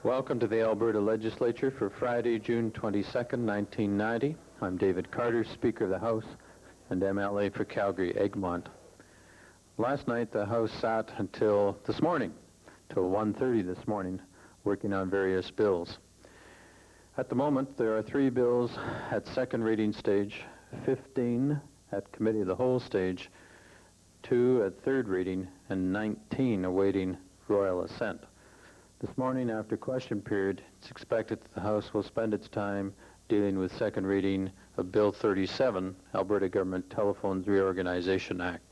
Welcome to the Alberta Legislature for Friday, June 22nd, 1990. I'm David Carter, Speaker of the House and MLA for Calgary-Egmont. Last night, the House sat until this morning, till 1:30 this morning, working on various bills. At the moment, there are 3 bills at second reading stage, 15 at Committee of the Whole stage, 2 at third reading, and 19 awaiting royal assent. This morning, after question period, it's expected that the House will spend its time dealing with second reading of Bill 37, Alberta Government Telephones Reorganization Act.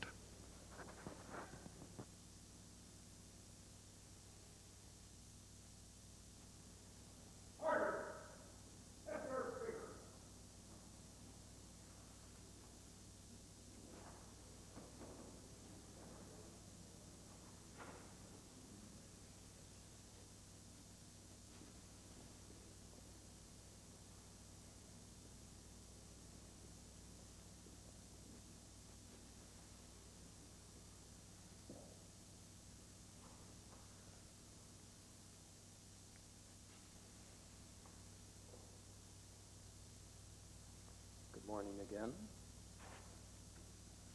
Morning again.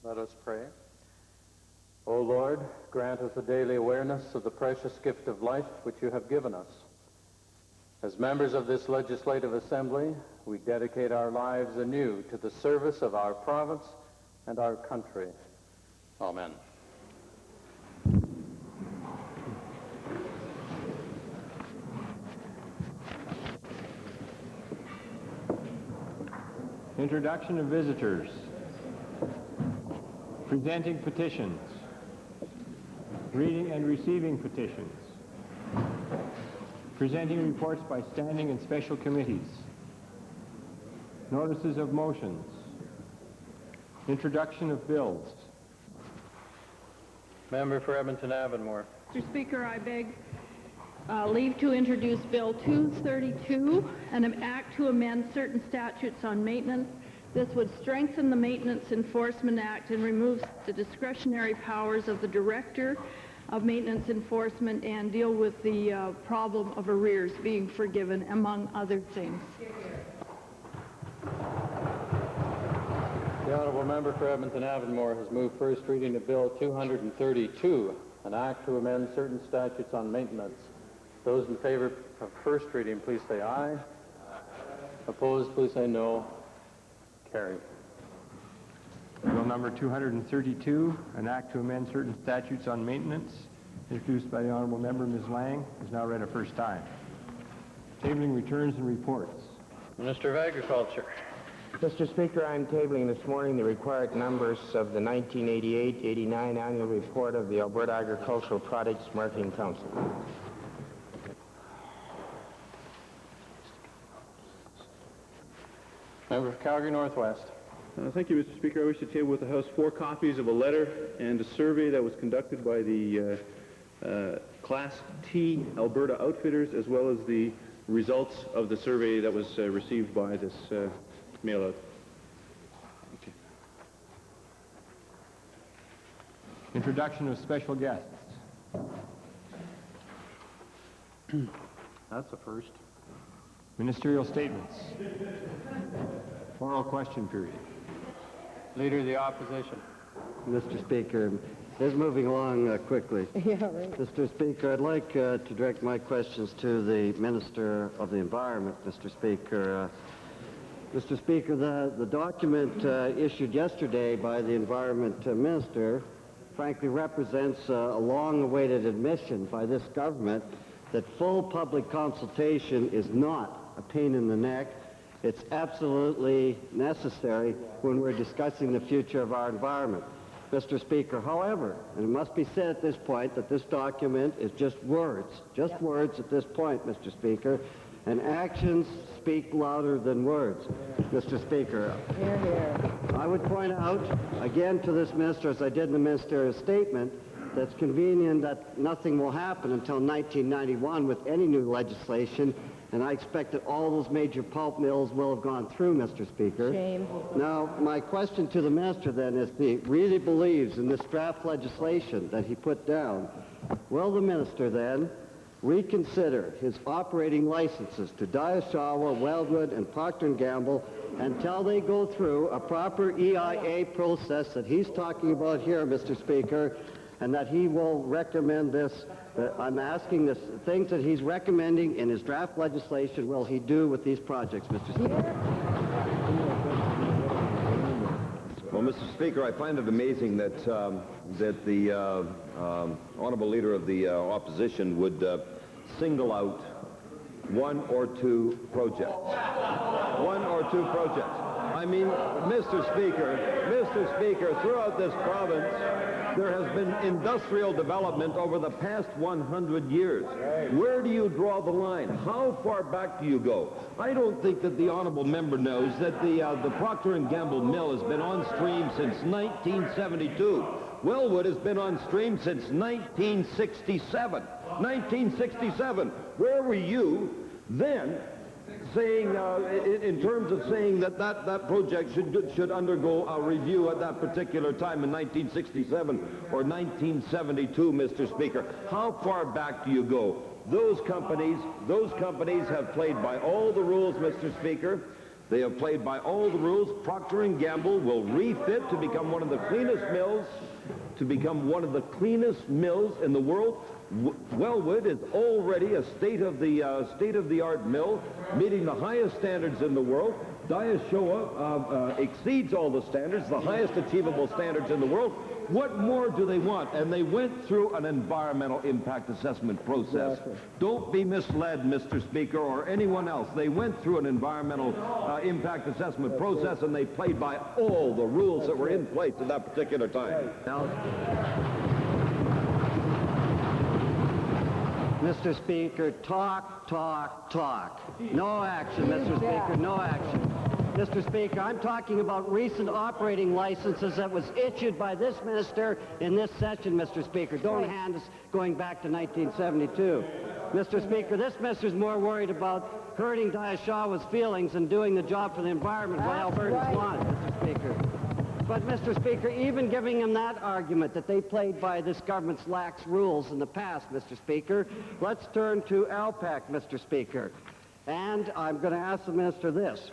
Let us pray. O Lord, grant us a daily awareness of the precious gift of life which you have given us. As members of this Legislative Assembly, we dedicate our lives anew to the service of our province and our country. Amen. Introduction of visitors. Presenting petitions. Reading and receiving petitions. Presenting reports by standing and special committees. Notices of motions. Introduction of bills. Member for Edmonton-Avonmore. Mr. Speaker, I beg leave to introduce Bill 232, an act to amend certain statutes on maintenance. This would strengthen the Maintenance Enforcement Act and remove the discretionary powers of the Director of Maintenance Enforcement and deal with the problem of arrears being forgiven, among other things. The Honourable Member for Edmonton-Avonmore has moved first reading of Bill 232, an act to amend certain statutes on maintenance. Those in favor of first reading, please say aye. Opposed, please say no. Carried. Bill number 232, an act to amend certain statutes on maintenance, introduced by the Honourable Member Ms. Lang, is now read a first time. Tabling returns and reports. Minister of Agriculture. Mr. Speaker, I'm tabling this morning the required numbers of the 1988-89 annual report of the Alberta Agricultural Products Marketing Council. Member for Calgary Northwest. Thank you, Mr. Speaker. I wish to table with the House 4 copies of a letter and a survey that was conducted by the Class T Alberta Outfitters, as well as the results of the survey that was received by this mail-out. Okay. Introduction of special guests. That's a first. Ministerial statements. Oral question period. Leader of the Opposition. Mr. Speaker, this is moving along quickly. Yeah, right. Mr. Speaker, I'd like to direct my questions to the Minister of the Environment, Mr. Speaker. Mr. Speaker, the document issued yesterday by the Environment Minister frankly represents a long-awaited admission by this government that full public consultation is not a pain in the neck. It's absolutely necessary when we're discussing the future of our environment. Mr. Speaker, however, and it must be said at this point that this document is just words at this point, Mr. Speaker, and actions speak louder than words. Mr. Speaker, Hear, hear. I would point out again to this minister, as I did in the ministerial statement, that's convenient that nothing will happen until 1991 with any new legislation, and I expect that all those major pulp mills will have gone through, Mr. Speaker. Shame. Now, my question to the minister then is, if he really believes in this draft legislation that he put down, will the minister then reconsider his operating licenses to Diashawa, Weldwood, and Procter & Gamble until they go through a proper EIA process that he's talking about here, Mr. Speaker, and that he will recommend this. I'm asking this, things that he's recommending in his draft legislation, will he do with these projects, Mr. Speaker? Well, Mr. Speaker, I find it amazing that that the honourable leader of the opposition would single out one or two projects. One or two projects. I mean, Mr. Speaker, throughout this province, there has been industrial development over the past 100 years. Where do you draw the line? How far back do you go? I don't think that the honourable member knows that the Procter & Gamble mill has been on stream since 1972. Wellwood has been on stream since 1967. 1967. Where were you then, saying, in terms of saying that that project should undergo a review at that particular time in 1967 or 1972, Mr. Speaker? How far back do you go? Those companies have played by all the rules, Mr. Speaker. They have played by all the rules. Procter & Gamble will refit to become one of the cleanest mills, in the world. Wellwood is already a state-of-the-art mill, meeting the highest standards in the world. Diashowa exceeds all the standards, the highest achievable standards in the world. What more do they want? And they went through an environmental impact assessment process. Exactly. Don't be misled, Mr. Speaker, or anyone else. They went through an environmental impact assessment process, and they played by all the rules that were in place at that particular time. Mr. Speaker, talk. No action, Mr. Speaker, no action. Mr. Speaker, I'm talking about recent operating licenses that was issued by this minister in this session, Mr. Speaker. Don't hand us going back to 1972. Mr. Speaker, this minister's more worried about hurting Diashawa's feelings and doing the job for the environment what Albertans want, Mr. Speaker. But, Mr. Speaker, even giving him that argument that they played by this government's lax rules in the past, Mr. Speaker, let's turn to ALPAC, Mr. Speaker. And I'm going to ask the minister this.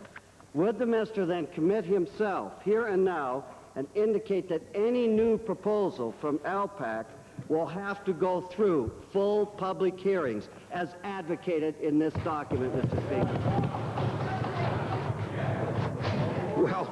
Would the minister then commit himself here and now and indicate that any new proposal from ALPAC will have to go through full public hearings as advocated in this document, Mr. Speaker? Well,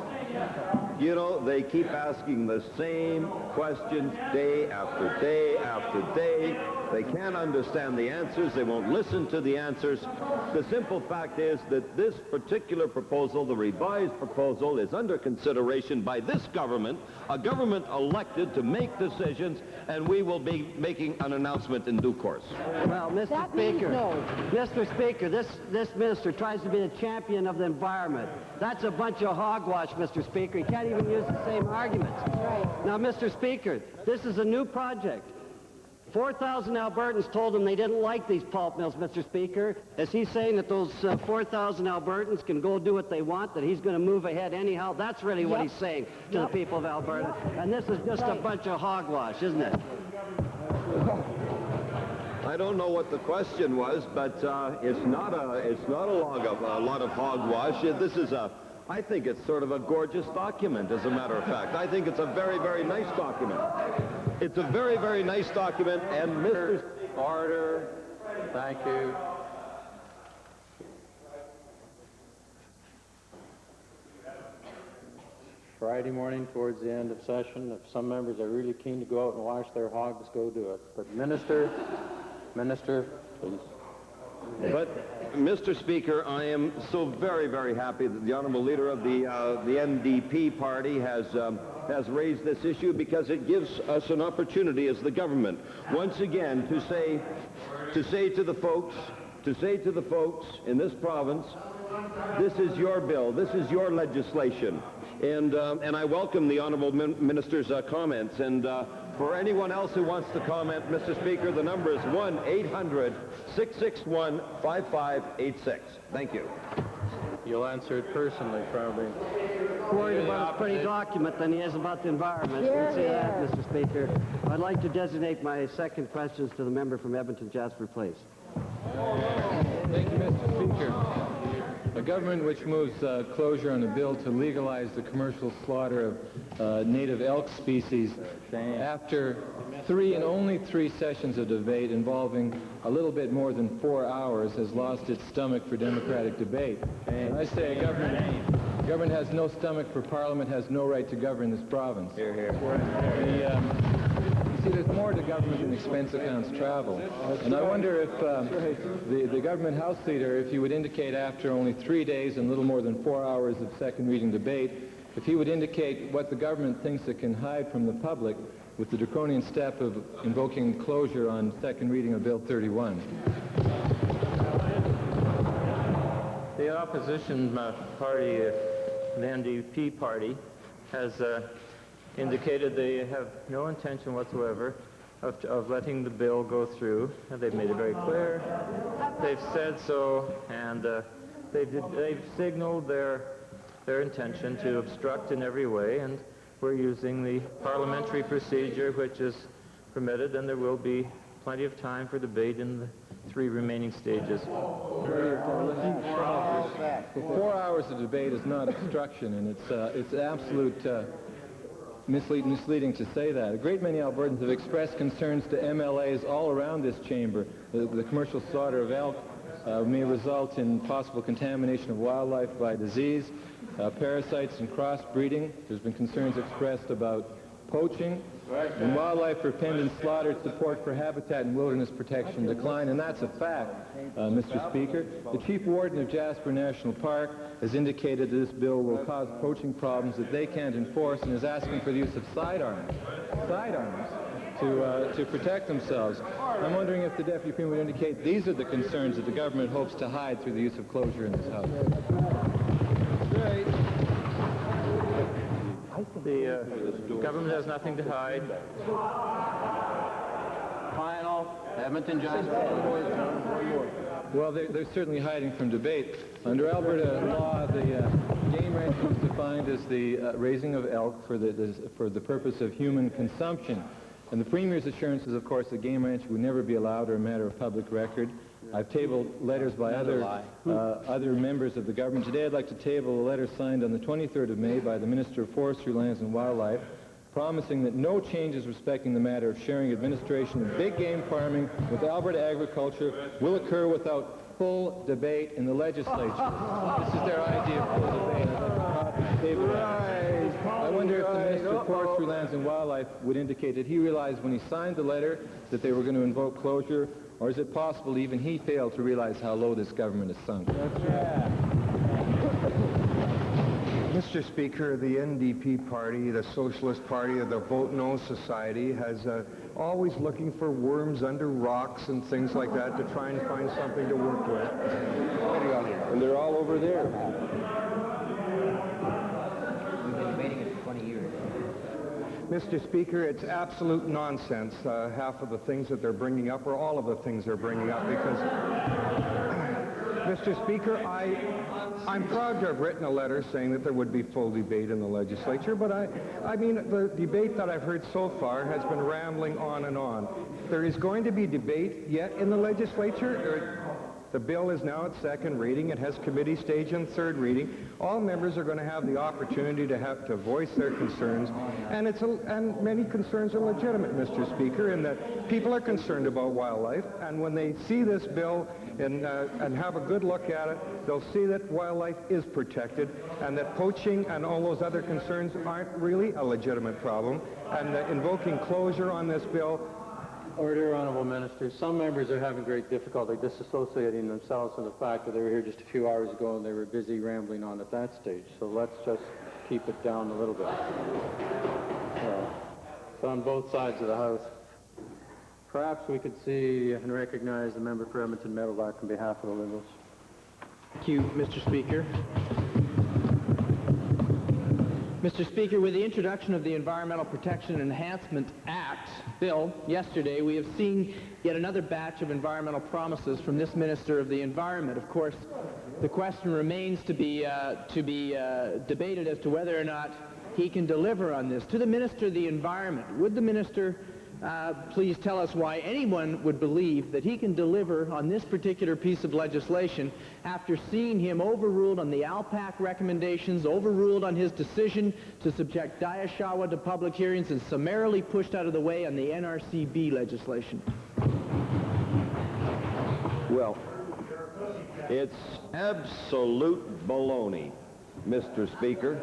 you know, they keep asking the same questions day after day after day. They can't understand the answers. They won't listen to the answers. The simple fact is that this particular proposal, the revised proposal, is under consideration by this government, a government elected to make decisions, and we will be making an announcement in due course. Well, Mr. Speaker, Mr. Speaker, this minister tries to be the champion of the environment. That's a bunch of hogwash, Mr. Speaker. He can't even use the same arguments. Right. Now, Mr. Speaker, this is a new project. 4,000 Albertans told him they didn't like these pulp mills, Mr. Speaker. Is he saying that those 4,000 Albertans can go do what they want, that he's going to move ahead anyhow? That's really what he's saying to the people of Alberta. And this is just a bunch of hogwash, isn't it? I don't know what the question was, but it's not a lot of hogwash. This is I think it's sort of a gorgeous document, as a matter of fact. I think it's a very, very nice document. It's a very, very nice document, and Mr. Order. Thank you. Friday morning towards the end of session, if some members are really keen to go out and wash their hogs, go do it. But Minister, please. But, Mr. Speaker, I am so very, very happy that the honourable leader of the NDP party has raised this issue, because it gives us an opportunity as the government once again to say to the folks in this province, this is your bill, this is your legislation, and I welcome the honourable minister's comments. And for anyone else who wants to comment, Mr. Speaker, the number is 1-800-661-5586. Thank you. You'll answer it personally, probably. Worried about his pretty document than he is about the environment. You can see that, Mr. Speaker. I'd like to designate my second questions to the member from Edmonton Jasper Place. Thank you, Mr. Speaker. A government which moves closure on a bill to legalize the commercial slaughter of native elk species after only three sessions of debate involving a little bit more than 4 hours has lost its stomach for democratic debate. And I say government has no stomach for Parliament, has no right to govern this province. Hear, hear. You see, there's more to government than expense accounts travel. And I wonder if the government House Leader, if he would indicate after only 3 days and little more than 4 hours of second reading debate, if he would indicate what the government thinks it can hide from the public with the draconian step of invoking closure on second reading of Bill 31. The opposition party, the NDP party, has indicated they have no intention whatsoever of letting the bill go through, and they've made it very clear. They've said so, and they've signaled their intention to obstruct in every way, and we're using the parliamentary procedure which is permitted, and there will be plenty of time for debate in the 3 remaining stages. 4 hours of debate is not obstruction, and it's absolute misleading to say that. A great many Albertans have expressed concerns to MLAs all around this chamber. The commercial slaughter of elk may result in possible contamination of wildlife by disease, parasites and crossbreeding. There's been concerns expressed about poaching, and wildlife for penned and slaughtered support for habitat and wilderness protection decline, and that's a fact, Mr. Speaker. The Chief Warden of Jasper National Park has indicated that this bill will cause poaching problems that they can't enforce, and is asking for the use of sidearms to protect themselves. I'm wondering if the Deputy Premier would indicate these are the concerns that the government hopes to hide through the use of closure in this House. The government has nothing to hide. Final. Edmonton Jasper. Well, they're certainly hiding from debate. Under Alberta law, the game range is defined as the raising of elk for the purpose of human consumption. And the Premier's assurance is, of course, that game ranch would never be allowed or a matter of public record. I've tabled letters by other members of the government. Today I'd like to table a letter signed on the 23rd of May by the Minister of Forestry, Lands and Wildlife, promising that no changes respecting the matter of sharing administration of big game farming with Alberta agriculture will occur without full debate in the legislature. This is their idea of full debate. I'd like to table that. I wonder if the Minister of Forestry, Lands and Wildlife would indicate that he realized when he signed the letter that they were going to invoke closure, or is it possible even he failed to realize how low this government has sunk? Mr. Speaker, the NDP party, the Socialist Party of the Vote No Society, has always looking for worms under rocks and things like that to try and find something to work with. And they're all over there. We've been debating it for 20 years. Mr. Speaker, it's absolute nonsense, half of the things that they're bringing up, or all of the things they're bringing up, because, Mr. Speaker, I'm proud to have written a letter saying that there would be full debate in the legislature, but I mean, the debate that I've heard so far has been rambling on and on. There is going to be debate yet in the legislature. The bill is now at second reading. It has committee stage and third reading. All members are going to have the opportunity to voice their concerns, and many concerns are legitimate, Mr. Speaker, in that people are concerned about wildlife, and when they see this bill and have a good look at it, they'll see that wildlife is protected, and that poaching and all those other concerns aren't really a legitimate problem, and invoking closure on this bill. Order, Honourable Minister. Some members are having great difficulty disassociating themselves from the fact that they were here just a few hours ago and they were busy rambling on at that stage. So let's just keep it down a little bit. It's on both sides of the House. Perhaps we could see and recognize the member for Edmonton Meadowlark on behalf of the Liberals. Thank you, Mr. Speaker. Mr. Speaker, with the introduction of the Environmental Protection Enhancement Act bill yesterday, we have seen yet another batch of environmental promises from this Minister of the Environment. Of course, the question remains to be debated as to whether or not he can deliver on this. To the Minister of the Environment, would the Minister please tell us why anyone would believe that he can deliver on this particular piece of legislation after seeing him overruled on the ALPAC recommendations, overruled on his decision to subject Dayashawa to public hearings, and summarily pushed out of the way on the NRCB legislation. Well, it's absolute baloney, Mr. Speaker.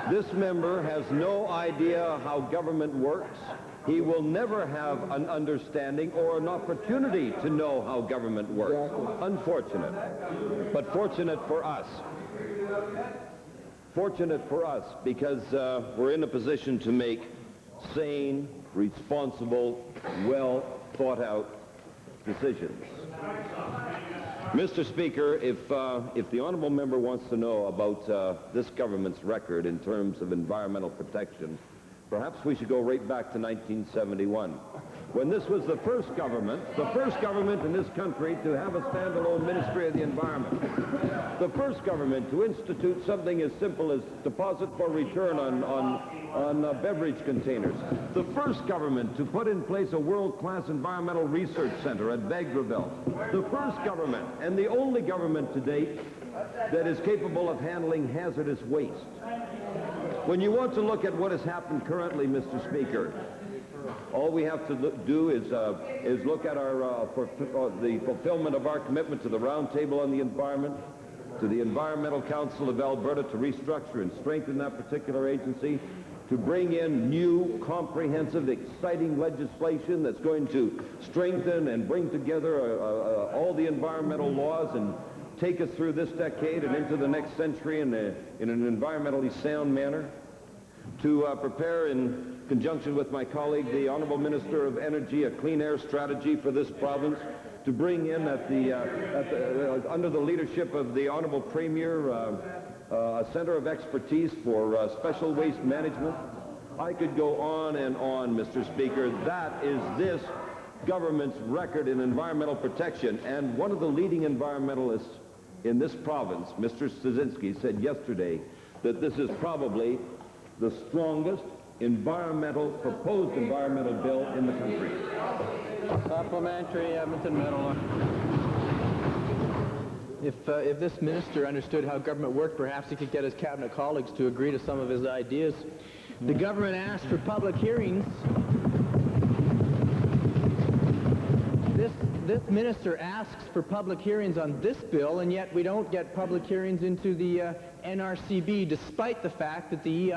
This member has no idea how government works. He will never have an understanding or an opportunity to know how government works. Unfortunate, but fortunate for us. Fortunate for us because we're in a position to make sane, responsible, well thought out decisions. Mr. Speaker, if the honourable member wants to know about this government's record in terms of environmental protection, perhaps we should go right back to 1971, when this was the first government in this country to have a standalone Ministry of the Environment, the first government to institute something as simple as deposit for return on beverage containers, the first government to put in place a world-class environmental research center at Vegreville, the first government and the only government to date that is capable of handling hazardous waste. When you want to look at what has happened currently, Mr. Speaker, all we have to do is look at the fulfillment of our commitment to the Roundtable on the Environment, to the Environmental Council of Alberta to restructure and strengthen that particular agency, to bring in new, comprehensive, exciting legislation that's going to strengthen and bring together all the environmental laws and take us through this decade and into the next century in an environmentally sound manner, to prepare in conjunction with my colleague, the Honourable Minister of Energy, a clean air strategy for this province, to bring in under the leadership of the Honourable Premier, a center of expertise for special waste management. I could go on and on, Mr. Speaker. That is this government's record in environmental protection. And one of the leading environmentalists in this province, Mr. Stasinski, said yesterday that this is probably the strongest proposed environmental bill in the country. Supplementary, Edmonton Metal. If this minister understood how government worked, perhaps he could get his cabinet colleagues to agree to some of his ideas. The government asked for public hearings. This minister asks for public hearings on this bill, and yet we don't get public hearings into the NRCB, despite the fact that the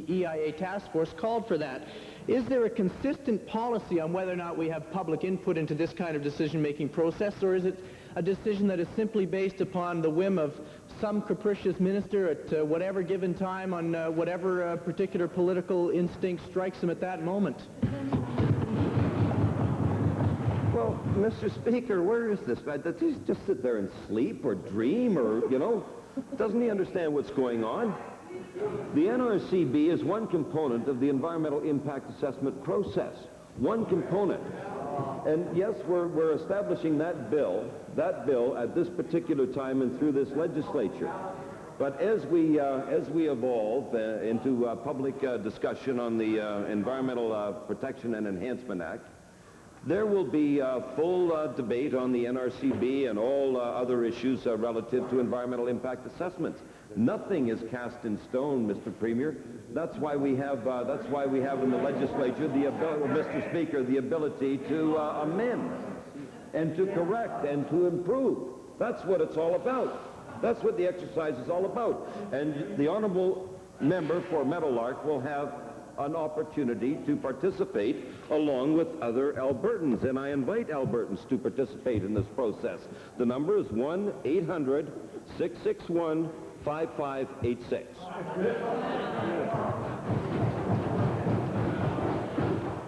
EIA task force called for that. Is there a consistent policy on whether or not we have public input into this kind of decision-making process, or is it a decision that is simply based upon the whim of some capricious minister at whatever given time on whatever particular political instinct strikes him at that moment? Well, Mr. Speaker, where is this guy? Does he just sit there and sleep or dream or, doesn't he understand what's going on? The NRCB is one component of the environmental impact assessment process. One component. And yes, we're establishing that bill at this particular time and through this legislature. But as we evolve into public discussion on the Environmental Protection and Enhancement Act, there will be full debate on the NRCB and all other issues relative to environmental impact assessments. Nothing is cast in stone, Mr. Premier. That's why we have in the legislature the ability, Mr. Speaker, the ability to amend and to correct and to improve. That's what it's all about. That's what the exercise is all about. And the honourable member for Meadowlark will have an opportunity to participate along with other Albertans, and I invite Albertans to participate in this process. The number is 1-800-661-5586.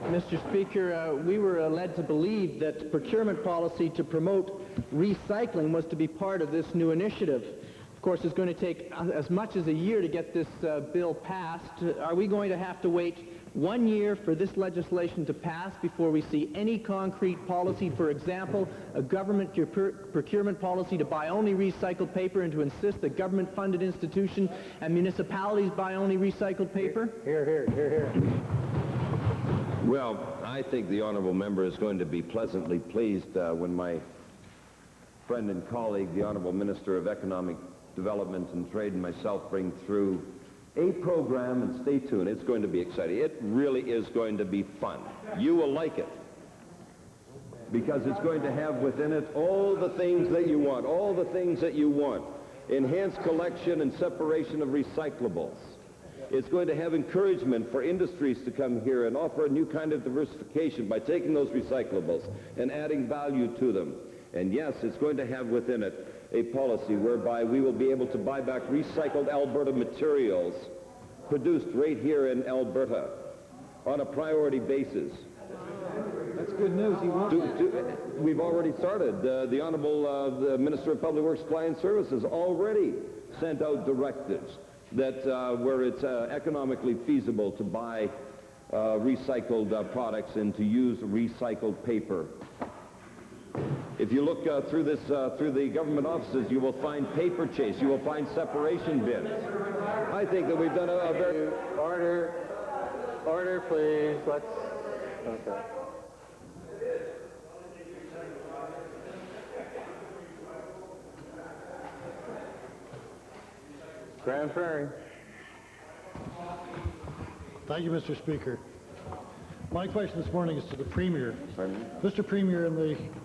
Mr. Speaker, we were led to believe that procurement policy to promote recycling was to be part of this new initiative. Of course, it's going to take as much as a year to get this bill passed. Are we going to have to wait 1 year for this legislation to pass before we see any concrete policy, for example, a government procurement policy to buy only recycled paper and to insist that government-funded institutions and municipalities buy only recycled paper? Here, here, here, here. Well, I think the honourable member is going to be pleasantly pleased when my friend and colleague, the Honourable Minister of Economic Development and Trade, and myself bring through a program, and stay tuned, it's going to be exciting. It really is going to be fun. You will like it, because it's going to have within it all the things that you want, all the things that you want. Enhanced collection and separation of recyclables. It's going to have encouragement for industries to come here and offer a new kind of diversification by taking those recyclables and adding value to them. And yes, it's going to have within it a policy whereby we will be able to buy back recycled Alberta materials produced right here in Alberta on a priority basis. That's good news. We've already started. The Honourable the Minister of Public Works Client Services already sent out directives that where it's economically feasible to buy recycled products and to use recycled paper. If you look through the government offices, you will find paper chase. You will find separation bins. I think that we've done a very... Order, please. Let's... Okay. Grand Prairie. Thank you, Mr. Speaker. My question this morning is to the Premier. Mr. Premier, in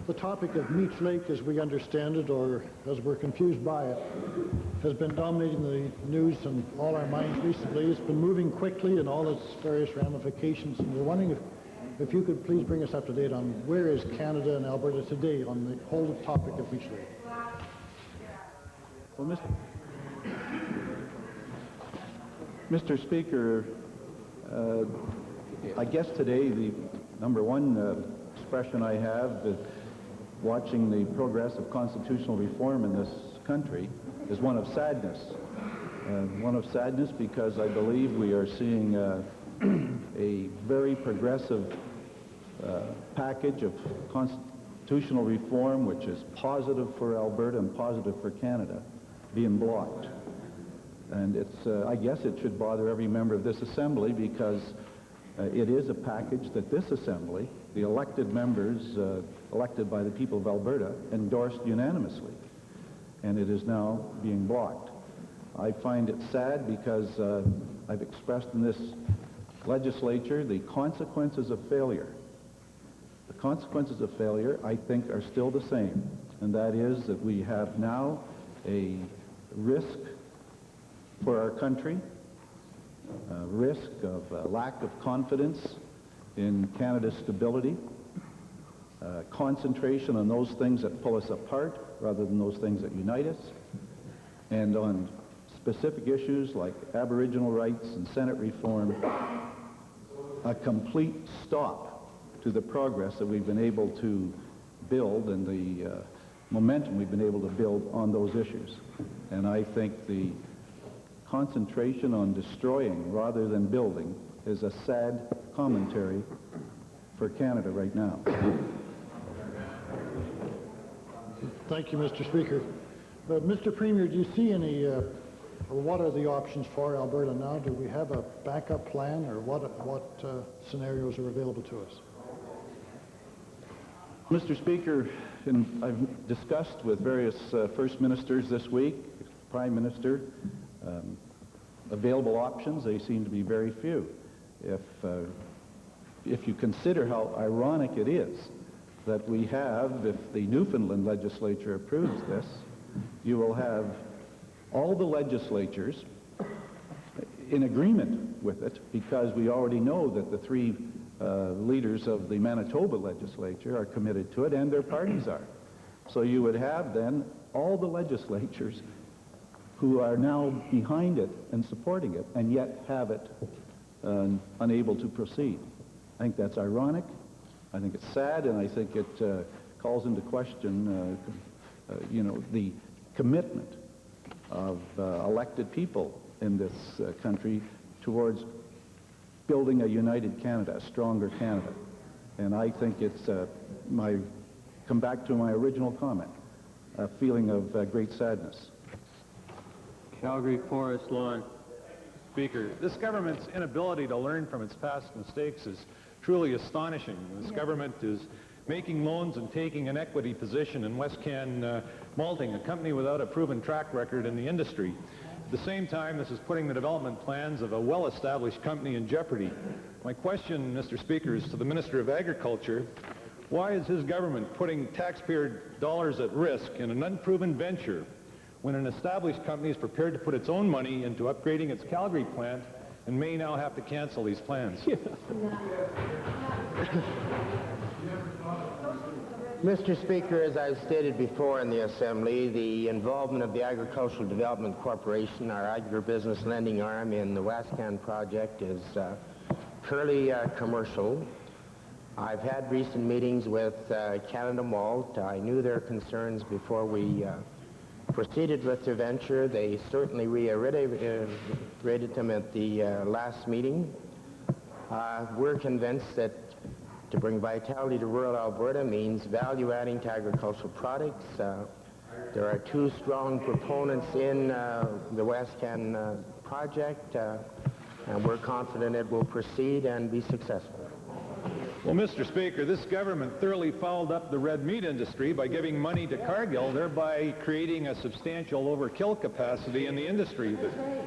the topic of Meech Lake, as we understand it, or as we're confused by it, has been dominating the news and all our minds recently. It's been moving quickly in all its various ramifications, and we're wondering if you could please bring us up to date on where is Canada and Alberta today on the whole topic of Meech Lake. Well, Mr. Speaker, I guess today the number one expression I have is watching the progress of constitutional reform in this country is one of sadness. One of sadness because I believe we are seeing a very progressive package of constitutional reform which is positive for Alberta and positive for Canada being blocked. And it's, I guess it should bother every member of this Assembly because it is a package that this Assembly, the elected members elected by the people of Alberta, endorsed unanimously. And it is now being blocked. I find it sad because I've expressed in this legislature the consequences of failure. The consequences of failure, I think, are still the same. And that is that we have now a risk for our country, risk of lack of confidence in Canada's stability, concentration on those things that pull us apart rather than those things that unite us, and on specific issues like Aboriginal rights and Senate reform, a complete stop to the progress that we've been able to build and the momentum we've been able to build on those issues. And I think the concentration on destroying rather than building is a sad commentary for Canada right now. Thank you, Mr. Speaker. But Mr. Premier, do you see any, or what are the options for Alberta now? Do we have a backup plan, or what scenarios are available to us? Mr. Speaker, I've discussed with various First Ministers this week, Prime Minister, available options. They seem to be very few. If you consider how ironic it is that we have, if the Newfoundland legislature approves this, you will have all the legislatures in agreement with it, because we already know that the three leaders of the Manitoba legislature are committed to it, and their parties are. So you would have then all the legislatures who are now behind it and supporting it, and yet have it unable to proceed. I think that's ironic. I think it's sad, and I think it calls into question, you know, the commitment of elected people in this country towards building a united Canada, a stronger Canada. And I think it's come back to my original comment, a feeling of great sadness. Calgary Forest Lawn. Speaker, this government's inability to learn from its past mistakes is truly astonishing. This government is making loans and taking an equity position in Westcan Malting, a company without a proven track record in the industry. At the same time, this is putting the development plans of a well-established company in jeopardy. My question, Mr. Speaker, is to the Minister of Agriculture. Why is his government putting taxpayer dollars at risk in an unproven venture when an established company is prepared to put its own money into upgrading its Calgary plant and may now have to cancel these plans? Mr. Speaker, as I've stated before in the Assembly, the involvement of the Agricultural Development Corporation, our agribusiness lending arm in the Wascan project, is purely commercial. I've had recent meetings with Canada Malt. I knew their concerns before we proceeded with their venture. They certainly reiterated them at the last meeting. We're convinced that to bring vitality to rural Alberta means value adding to agricultural products. There are two strong proponents in the Wascan project, and we're confident it will proceed and be successful. Well, Mr. Speaker, this government thoroughly fouled up the red meat industry by giving money to Cargill, thereby creating a substantial overkill capacity in the industry.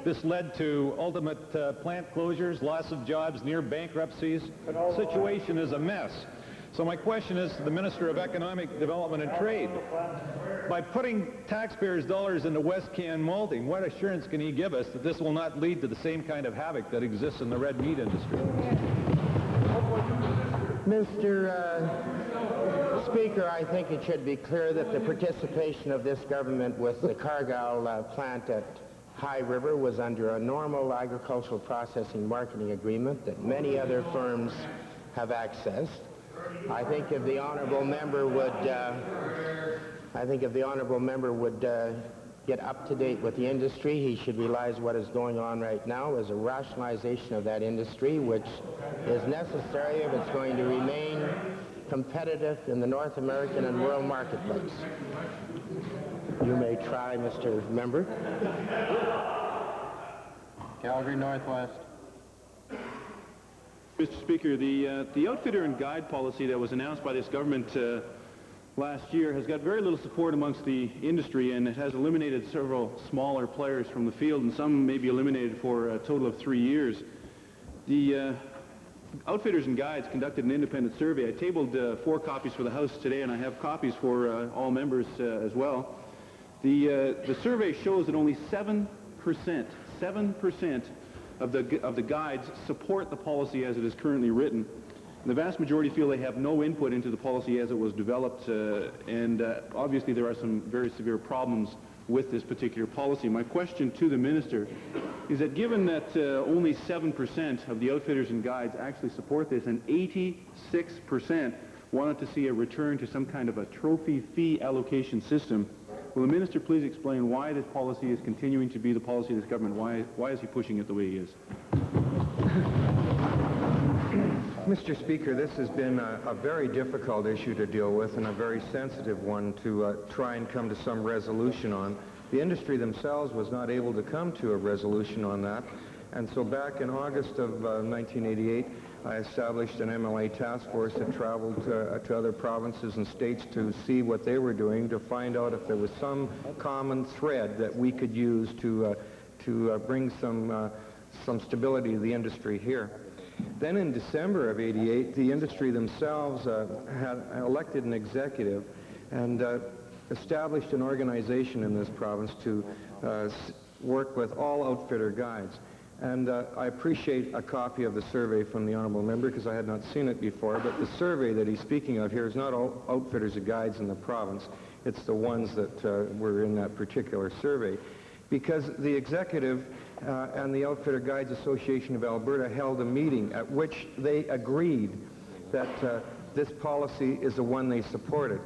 This led to ultimate plant closures, loss of jobs, near bankruptcies. The situation is a mess. So my question is to the Minister of Economic Development and Trade. By putting taxpayers' dollars into Westcan Malting, what assurance can he give us that this will not lead to the same kind of havoc that exists in the red meat industry? Mr. Speaker, I think it should be clear that the participation of this government with the Cargill plant at High River was under a normal agricultural processing marketing agreement that many other firms have accessed. I think if the honourable member would get up to date with the industry, he should realize what is going on right now is a rationalization of that industry, which is necessary if it's going to remain competitive in the North American and world marketplace. You may try, Mr. Member. Calgary Northwest. Mr. Speaker, the outfitter and guide policy that was announced by this government last year has got very little support amongst the industry, and it has eliminated several smaller players from the field, and some may be eliminated for a total of 3 years. The Outfitters and Guides conducted an independent survey. I tabled 4 copies for the House today, and I have copies for all members as well. The survey shows that only 7% of the guides support the policy as it is currently written. The vast majority feel they have no input into the policy as it was developed, and obviously there are some very severe problems with this particular policy. My question to the Minister is that given that only 7% of the outfitters and guides actually support this, and 86% wanted to see a return to some kind of a trophy fee allocation system, will the Minister please explain why this policy is continuing to be the policy of this government? Why is he pushing it the way he is? Mr. Speaker, this has been a very difficult issue to deal with and a very sensitive one to try and come to some resolution on. The industry themselves was not able to come to a resolution on that, and so back in August of 1988, I established an MLA task force that traveled to other provinces and states to see what they were doing, to find out if there was some common thread that we could use to bring some stability to the industry here. Then in December of '88, the industry themselves had elected an executive and established an organization in this province to work with all outfitter guides. And I appreciate a copy of the survey from the honourable member because I had not seen it before, but the survey that he's speaking of here is not all outfitters and guides in the province. It's the ones that were in that particular survey. Because the executive and the Outfitter Guides Association of Alberta held a meeting at which they agreed that this policy is the one they supported.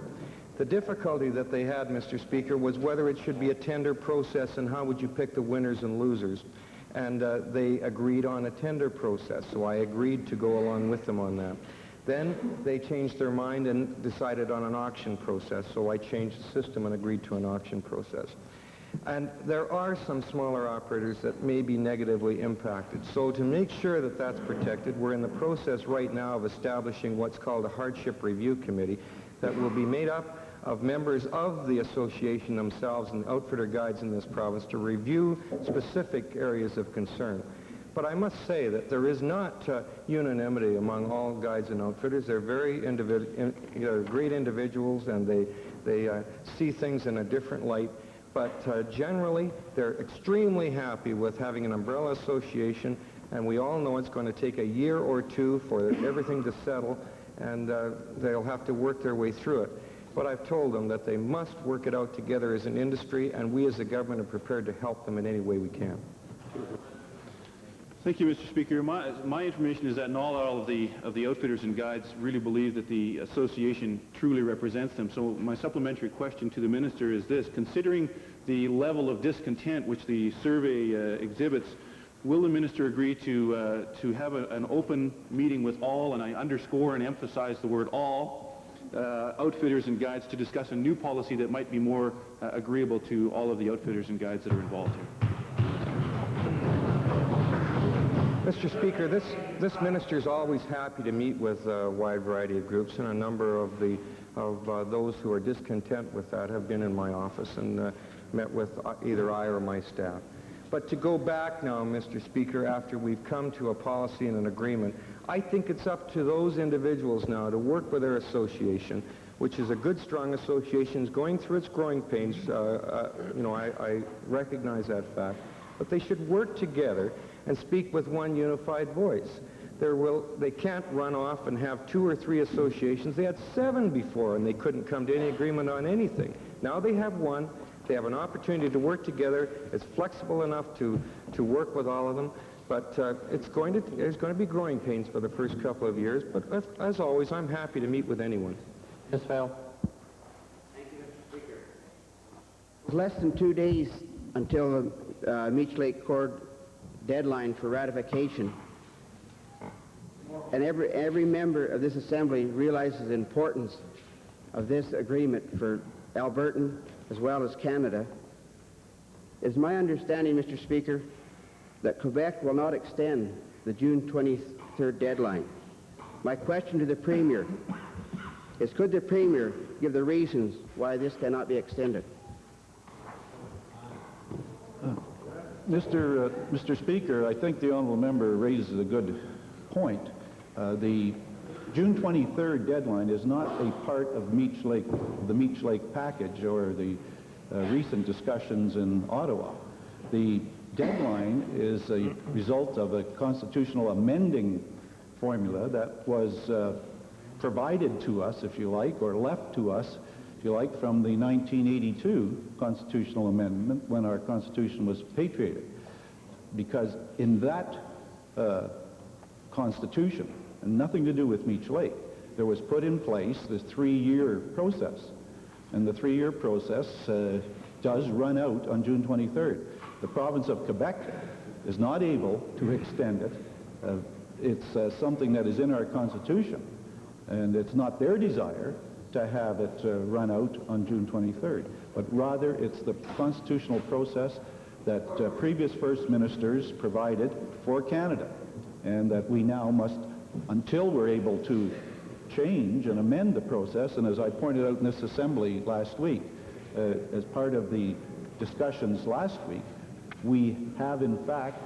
The difficulty that they had, Mr. Speaker, was whether it should be a tender process and how would you pick the winners and losers. And they agreed on a tender process, so I agreed to go along with them on that. Then they changed their mind and decided on an auction process, so I changed the system and agreed to an auction process. And there are some smaller operators that may be negatively impacted. So to make sure that that's protected, we're in the process right now of establishing what's called a hardship review committee that will be made up of members of the association themselves and outfitter guides in this province to review specific areas of concern. But I must say that there is not unanimity among all guides and outfitters. They're very great individuals, and they see things in a different light. But generally, they're extremely happy with having an umbrella association, and we all know it's going to take a year or two for everything to settle, and they'll have to work their way through it. But I've told them that they must work it out together as an industry, and we as a government are prepared to help them in any way we can. Thank you, Mr. Speaker. My information is that not all of the outfitters and guides really believe that the association truly represents them. So my supplementary question to the minister is this: considering the level of discontent which the survey exhibits, will the minister agree to have an open meeting with all, and I underscore and emphasize the word all, outfitters and guides to discuss a new policy that might be more agreeable to all of the outfitters and guides that are involved here? Mr. Speaker, this minister is always happy to meet with a wide variety of groups, and a number of those who are discontent with that have been in my office and met with either I or my staff. But to go back now, Mr. Speaker, after we've come to a policy and an agreement, I think it's up to those individuals now to work with their association, which is a good, strong association, is going through its growing pains. I recognize that fact. But they should work together and speak with one unified voice. They can't run off and have 2 or 3 associations. They had 7 before, and they couldn't come to any agreement on anything. Now they have one. They have an opportunity to work together. It's flexible enough to work with all of them. But there's going to be growing pains for the first couple of years. But as always, I'm happy to meet with anyone. Ms. Vail. Thank you, Mr. Speaker. It's less than 2 days until the Meech Lake Court deadline for ratification. And every member of this assembly realizes the importance of this agreement for Albertan as well as Canada. It's my understanding, Mr. Speaker, that Quebec will not extend the June 23rd deadline. My question to the Premier is, could the Premier give the reasons why this cannot be extended? Mr. Speaker, I think the honourable member raises a good point. The June 23rd deadline is not a part of the Meech Lake package or the recent discussions in Ottawa. The deadline is a result of a constitutional amending formula that was provided to us, if you like, or left to us, if you like, from the 1982 constitutional amendment when our Constitution was patriated. Because in that Constitution, and nothing to do with Meech Lake, there was put in place this 3-year process. And the 3-year process does run out on June 23rd. The province of Quebec is not able to extend it. It's something that is in our Constitution, and it's not their desire to have it run out on June 23rd, but rather it's the constitutional process that previous First Ministers provided for Canada, and that we now must, until we're able to change and amend the process, and as I pointed out in this assembly last week, as part of the discussions last week, we have in fact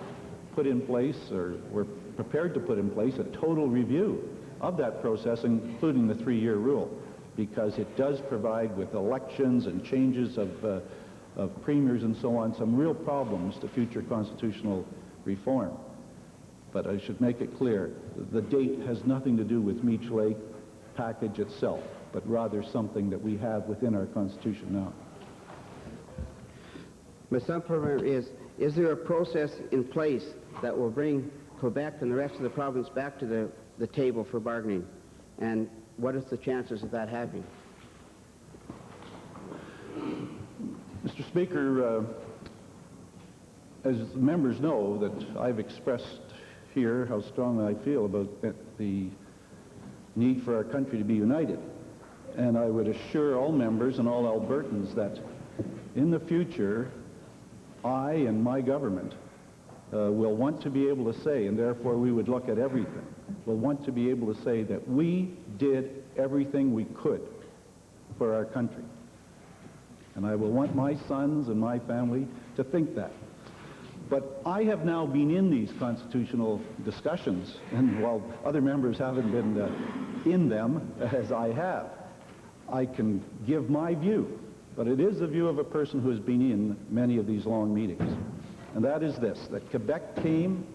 put in place, or we're prepared to put in place, a total review of that process, including the 3-year rule, because it does provide, with elections and changes of premiers and so on, some real problems to future constitutional reform. But I should make it clear, the date has nothing to do with Meech Lake package itself, but rather something that we have within our Constitution now. My supplement is there a process in place that will bring Quebec and the rest of the province back to the table for bargaining? And what is the chances of that happening? Mr. Speaker, as members know, that I've expressed here how strongly I feel about the need for our country to be united. And I would assure all members and all Albertans that in the future, I and my government will want to be able to say, and therefore we would look at everything, will want to be able to say that we did everything we could for our country. And I will want my sons and my family to think that. But I have now been in these constitutional discussions, and while other members haven't been in them as I have, I can give my view. But it is the view of a person who has been in many of these long meetings. And that is this, that Quebec came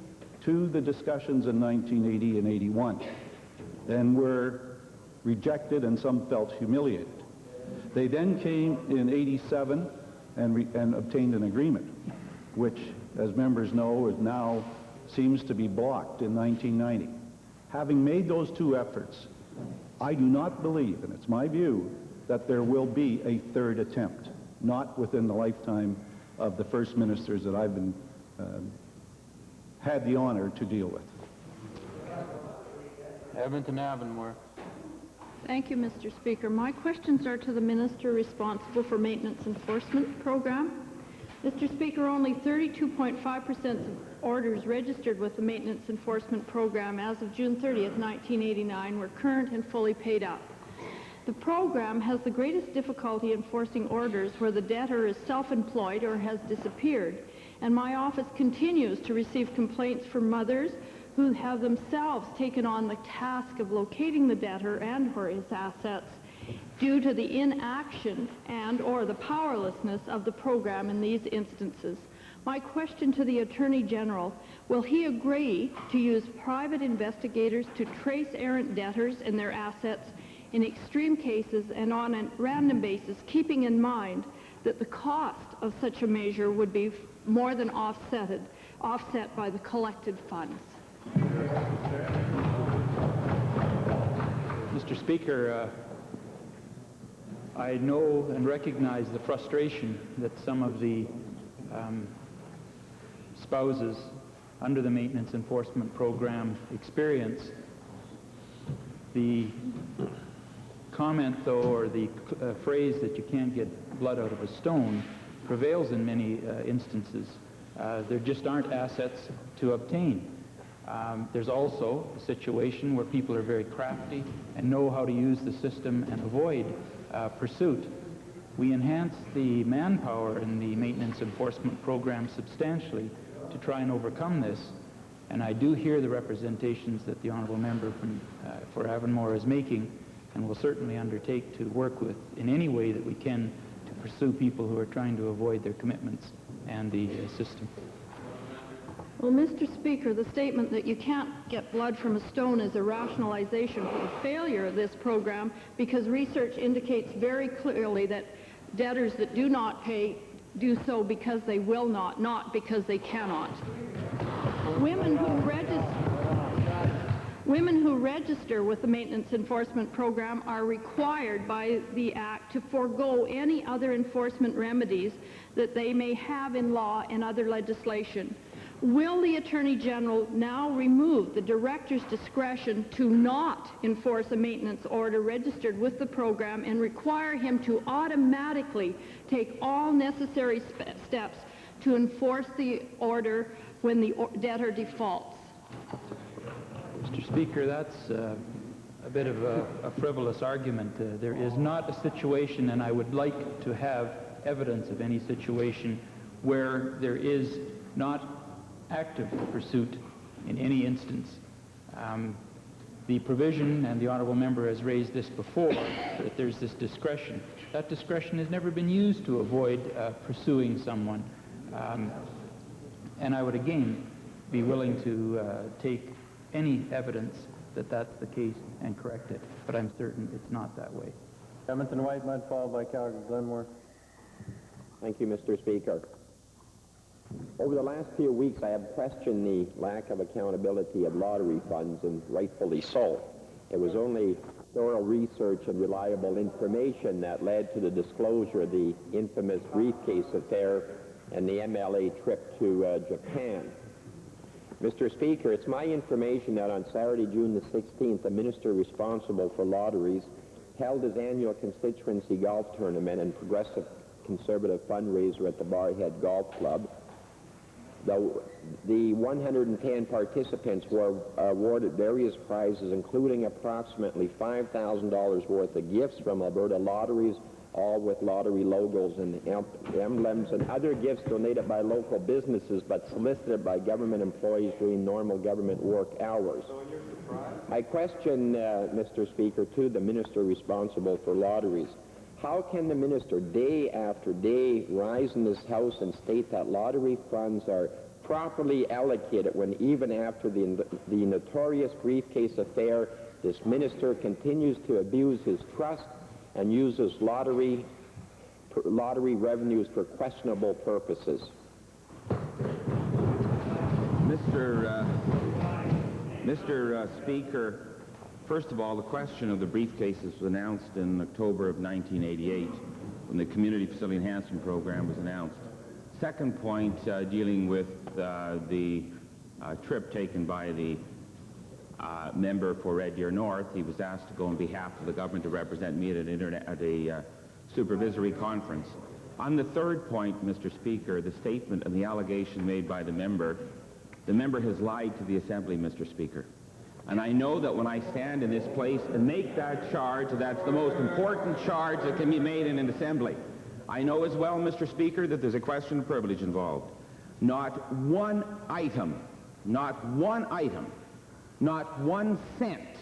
to the discussions in 1980 and 81 and were rejected, and some felt humiliated. They then came in 87 and obtained an agreement, which, as members know, is now seems to be blocked in 1990. Having made those two efforts, I do not believe, and it's my view, that there will be a third attempt, not within the lifetime of the first ministers that I've been had the honor to deal with. Edmonton Avonmore. Thank you, Mr. Speaker. My questions are to the minister responsible for maintenance enforcement program. Mr. Speaker, only 32.5% of orders registered with the maintenance enforcement program as of June 30th, 1989 were current and fully paid up. The program has the greatest difficulty enforcing orders where the debtor is self-employed or has disappeared, and my office continues to receive complaints from mothers who have themselves taken on the task of locating the debtor and or his assets due to the inaction and or the powerlessness of the program in these instances. My question to the Attorney General, will he agree to use private investigators to trace errant debtors and their assets in extreme cases and on a random basis, keeping in mind that the cost of such a measure would be more than offset by the collected funds? Mr. Speaker, I know and recognize the frustration that some of the spouses under the maintenance enforcement program experience. The comment, though, or the phrase that you can't get blood out of a stone prevails in many instances. There just aren't assets to obtain. There's also a situation where people are very crafty and know how to use the system and avoid pursuit. We enhance the manpower in the maintenance enforcement program substantially to try and overcome this, and I do hear the representations that the honourable member for Avonmore is making, and will certainly undertake to work with in any way that we can to pursue people who are trying to avoid their commitments and the system. Well, Mr. Speaker, the statement that you can't get blood from a stone is a rationalization for the failure of this program, because research indicates very clearly that debtors that do not pay do so because they will not because they cannot. Women who register with the maintenance enforcement program are required by the Act to forego any other enforcement remedies that they may have in law and other legislation. Will the Attorney General now remove the Director's discretion to not enforce a maintenance order registered with the program and require him to automatically take all necessary steps to enforce the order when the debtor defaults? Mr. Speaker, that's a bit of a frivolous argument. There is not a situation, and I would like to have evidence of any situation where there is not active pursuit in any instance. The provision, and the honourable member has raised this before, that there's this discretion. That discretion has never been used to avoid pursuing someone. And I would again be willing to take any evidence that that's the case and correct it, but I'm certain it's not that way. Edmonton Whitemud, followed by Calgary Glenmore. Thank you, Mr. Speaker. Over the last few weeks, I have questioned the lack of accountability of lottery funds, and rightfully so. It was only thorough research and reliable information that led to the disclosure of the infamous briefcase affair and the MLA trip to Japan. Mr. Speaker, it's my information that on Saturday, June the 16th, the minister responsible for lotteries held his annual constituency golf tournament and progressive conservative fundraiser at the Barhead Golf Club. The 110 participants were awarded various prizes, including approximately $5,000 worth of gifts from Alberta Lotteries, all with lottery logos and emblems, and other gifts donated by local businesses but solicited by government employees during normal government work hours. My question, Mr. Speaker, to the minister responsible for lotteries: how can the minister day after day rise in this House and state that lottery funds are properly allocated when even after the notorious briefcase affair, this minister continues to abuse his trust and uses lottery revenues for questionable purposes? Mr. Speaker, first of all, the question of the briefcases was announced in October of 1988 when the Community Facility Enhancement Program was announced. Second point, dealing with the trip taken by the member for Red Deer North. He was asked to go on behalf of the government to represent me at a supervisory conference. On the third point, Mr. Speaker, the statement and the allegation made by the member has lied to the Assembly, Mr. Speaker. And I know that when I stand in this place and make that charge, that's the most important charge that can be made in an Assembly. I know as well, Mr. Speaker, that there's a question of privilege involved. Not one item, not 1 cent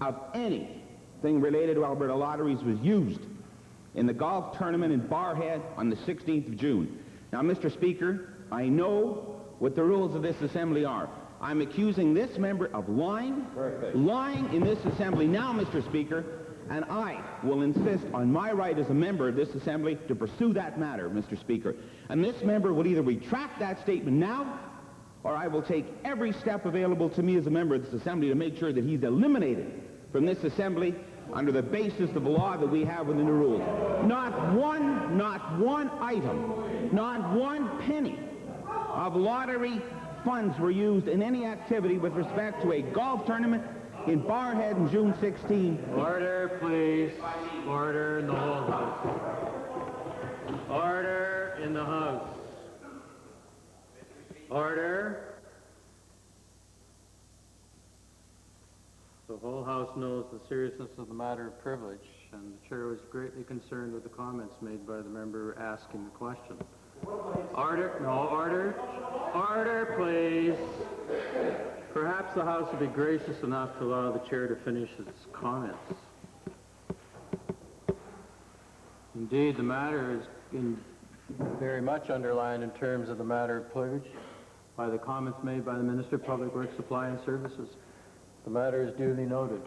of anything related to Alberta Lotteries was used in the golf tournament in Barhead on the 16th of June. Now, Mr. Speaker, I know what the rules of this Assembly are. I'm accusing this member of lying in this Assembly now, Mr. Speaker, and I will insist on my right as a member of this Assembly to pursue that matter, Mr. Speaker. And this member will either retract that statement now, or I will take every step available to me as a member of this Assembly to make sure that he's eliminated from this Assembly under the basis of the law that we have within the rules. Not one item, not 1 penny of lottery funds were used in any activity with respect to a golf tournament in Barhead on June 16. Order, please. Order in the whole House. Order in the House. Order. The whole House knows the seriousness of the matter of privilege, and the Chair was greatly concerned with the comments made by the member asking the question. Order. No, order. Order, please. Perhaps the House will be gracious enough to allow the Chair to finish his comments. Indeed, the matter is very much underlined in terms of the matter of privilege by the comments made by the Minister of Public Works, Supply and Services. The matter is duly noted.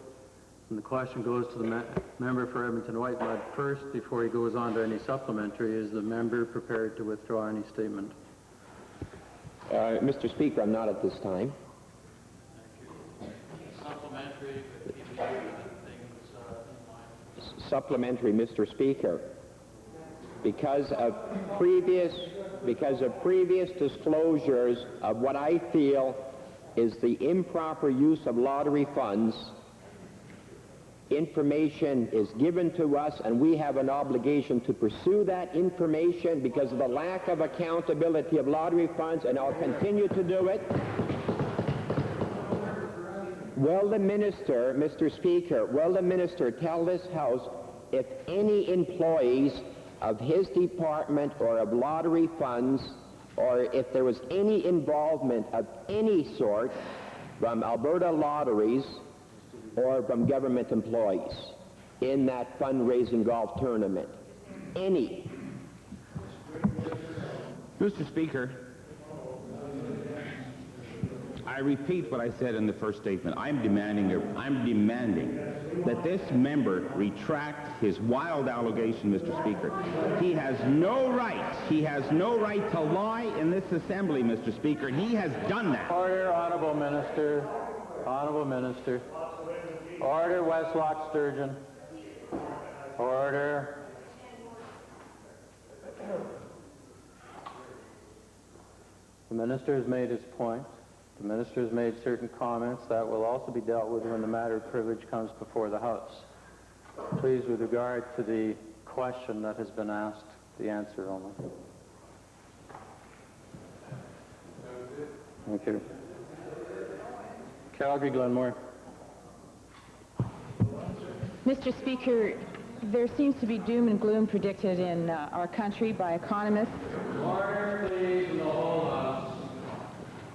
And the question goes to the member for Edmonton Whitemud first, before he goes on to any supplementary. Is the member prepared to withdraw any statement? Mr. Speaker, I'm not at this time. Supplementary, Supplementary, Mr. Speaker. Because of previous disclosures of what I feel is the improper use of lottery funds, information is given to us, and we have an obligation to pursue that information because of the lack of accountability of lottery funds, and I'll continue to do it. Will the minister, Mr. Speaker, will the minister tell this House if any employees of his department or of lottery funds, or if there was any involvement of any sort from Alberta Lotteries or from government employees in that fundraising golf tournament? Any. Mr. Speaker, I repeat what I said in the first statement. I'm demanding that this member retract his wild allegation, Mr. Speaker. He has no right to lie in this Assembly, Mr. Speaker, and he has done that. Order, Honourable Minister. Honourable Minister. Order, Westlock Sturgeon. Order. The minister has made his point. The minister has made certain comments that will also be dealt with when the matter of privilege comes before the House. Please, with regard to the question that has been asked, the answer only. Thank you. Calgary, Glenmore. Mr. Speaker, there seems to be doom and gloom predicted in our country by economists. Order, please, in the whole House.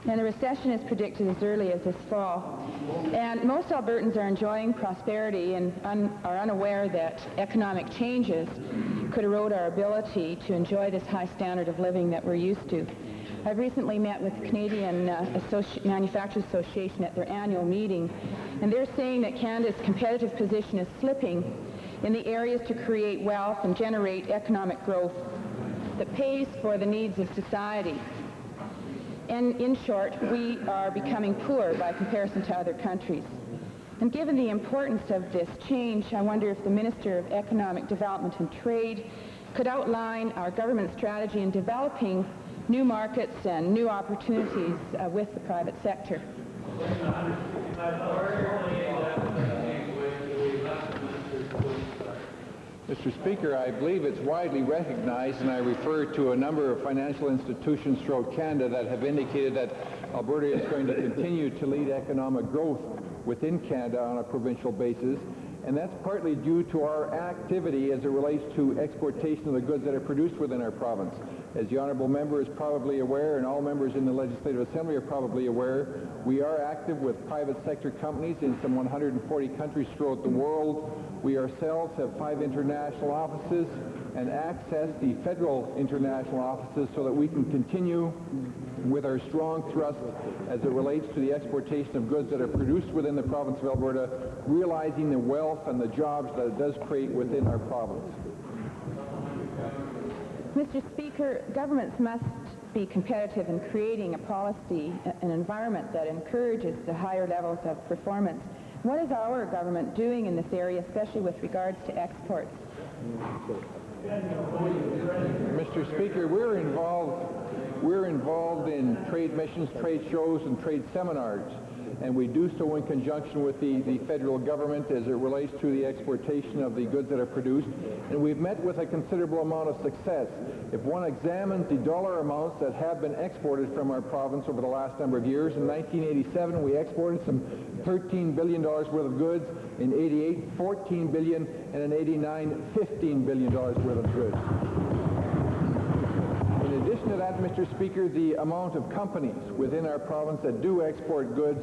And the recession is predicted as early as this fall. And most Albertans are enjoying prosperity and are unaware that economic changes could erode our ability to enjoy this high standard of living that we're used to. I've recently met with the Canadian Manufacturers Association at their annual meeting, and they're saying that Canada's competitive position is slipping in the areas to create wealth and generate economic growth that pays for the needs of society. And in short, we are becoming poor by comparison to other countries. And given the importance of this change, I wonder if the Minister of Economic Development and Trade could outline our government strategy in developing new markets and new opportunities with the private sector. Mr. Speaker, I believe it's widely recognized, and I refer to a number of financial institutions throughout Canada that have indicated that Alberta is going to continue to lead economic growth within Canada on a provincial basis, and that's partly due to our activity as it relates to exportation of the goods that are produced within our province. As the honourable member is probably aware, and all members in the Legislative Assembly are probably aware, we are active with private sector companies in some 140 countries throughout the world. We ourselves have 5 international offices and access the federal international offices so that we can continue with our strong thrust as it relates to the exportation of goods that are produced within the province of Alberta, realizing the wealth and the jobs that it does create within our province. Mr. Speaker, governments must be competitive in creating a policy, an environment that encourages the higher levels of performance. What is our government doing in this area, especially with regards to exports? Mr. Speaker, we're involved in trade missions, trade shows, and trade seminars, and we do so in conjunction with the federal government as it relates to the exportation of the goods that are produced, and we've met with a considerable amount of success. If one examines the dollar amounts that have been exported from our province over the last number of years, in 1987 we exported some $13 billion worth of goods, in 88 $14 billion, and in 89 $15 billion worth of goods. In addition to that, Mr. Speaker, the amount of companies within our province that do export goods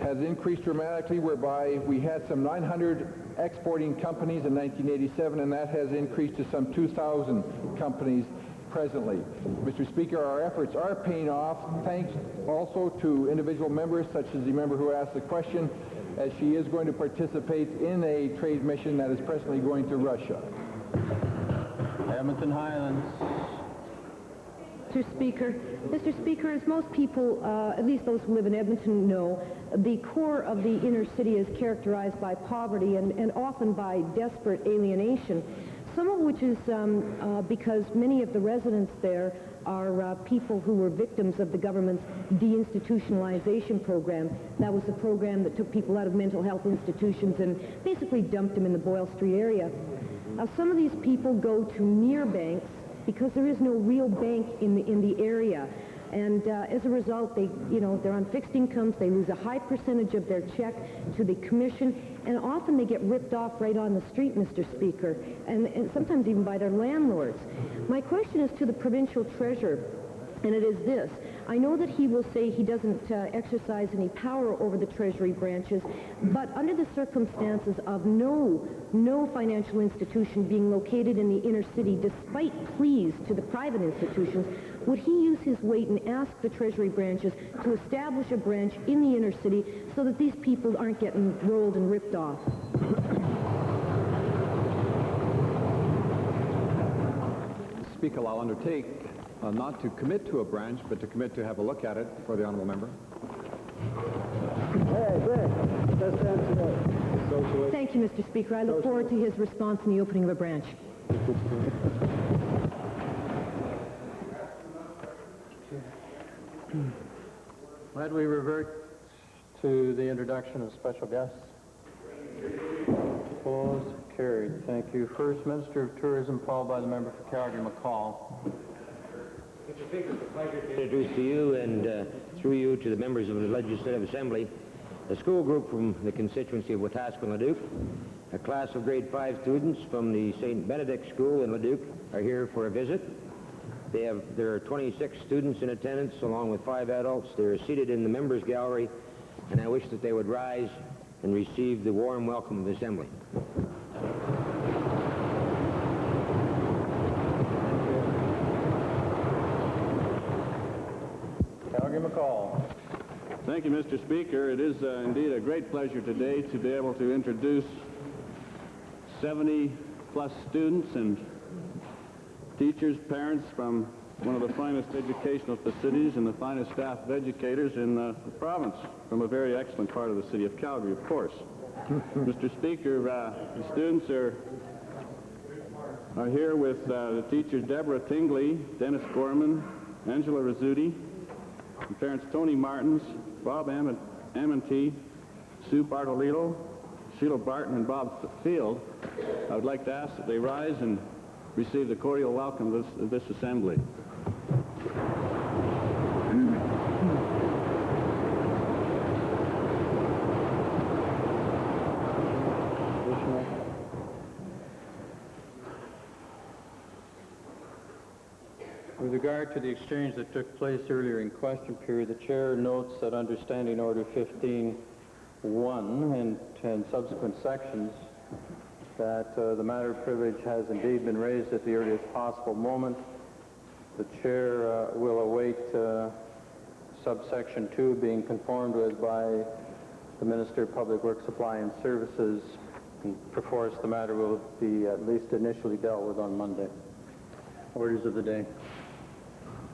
has increased dramatically, whereby we had some 900 exporting companies in 1987, and that has increased to some 2,000 companies presently. Mr. Speaker, our efforts are paying off, thanks also to individual members, such as the member who asked the question, as she is going to participate in a trade mission that is presently going to Russia. Edmonton Highlands. Mr. Speaker, as most people, at least those who live in Edmonton, know, the core of the inner city is characterized by poverty and often by desperate alienation, some of which is because many of the residents there are people who were victims of the government's deinstitutionalization program. That was the program that took people out of mental health institutions and basically dumped them in the Boyle Street area. Now, some of these people go to near banks because there is no real bank in the area. And as a result, they're on fixed incomes. They lose a high percentage of their check to the commission, and often they get ripped off right on the street, Mr. Speaker, and sometimes even by their landlords. My question is to the provincial treasurer, and it is this. I know that he will say he doesn't exercise any power over the Treasury branches, but under the circumstances of no financial institution being located in the inner city, despite pleas to the private institutions, would he use his weight and ask the Treasury branches to establish a branch in the inner city so that these people aren't getting rolled and ripped off? Speaker, I'll undertake not to commit to a branch, but to commit to have a look at it for the honourable member. Thank you, Mr. Speaker. I look forward to his response in the opening of a branch. Might we revert to the introduction of special guests? Opposed? Carried. Thank you. First, Minister of Tourism, followed by the member for Calgary McCall. Mr. Speaker, it's a pleasure to introduce to you and through you to the members of the Legislative Assembly a school group from the constituency of Wetaskiwin Leduc. A class of grade 5 students from the St. Benedict School in Leduc are here for a visit. There are 26 students in attendance along with 5 adults. They're seated in the members gallery, and I wish that they would rise and receive the warm welcome of the Assembly. Calgary McCall. Thank you, Mr. Speaker. It is indeed a great pleasure today to be able to introduce 70-plus students and teachers, parents from one of the finest educational facilities and the finest staff of educators in the province, from a very excellent part of the city of Calgary, of course. Mr. Speaker, the students are here with the teachers Deborah Tingley, Dennis Gorman, Angela Rizzuti, and parents Tony Martins, Bob Ammonty, Sue Bartolito, Sheila Barton, and Bob Field. I would like to ask that they rise and receive the cordial welcome of this assembly. With regard to the exchange that took place earlier in question period, the chair notes that under Standing Order 15.1 and subsequent sections that the matter of privilege has indeed been raised at the earliest possible moment. The chair will await subsection 2 being conformed with by the Minister of Public Works, Supply and Services. And perforce, the matter will be at least initially dealt with on Monday. Orders of the day.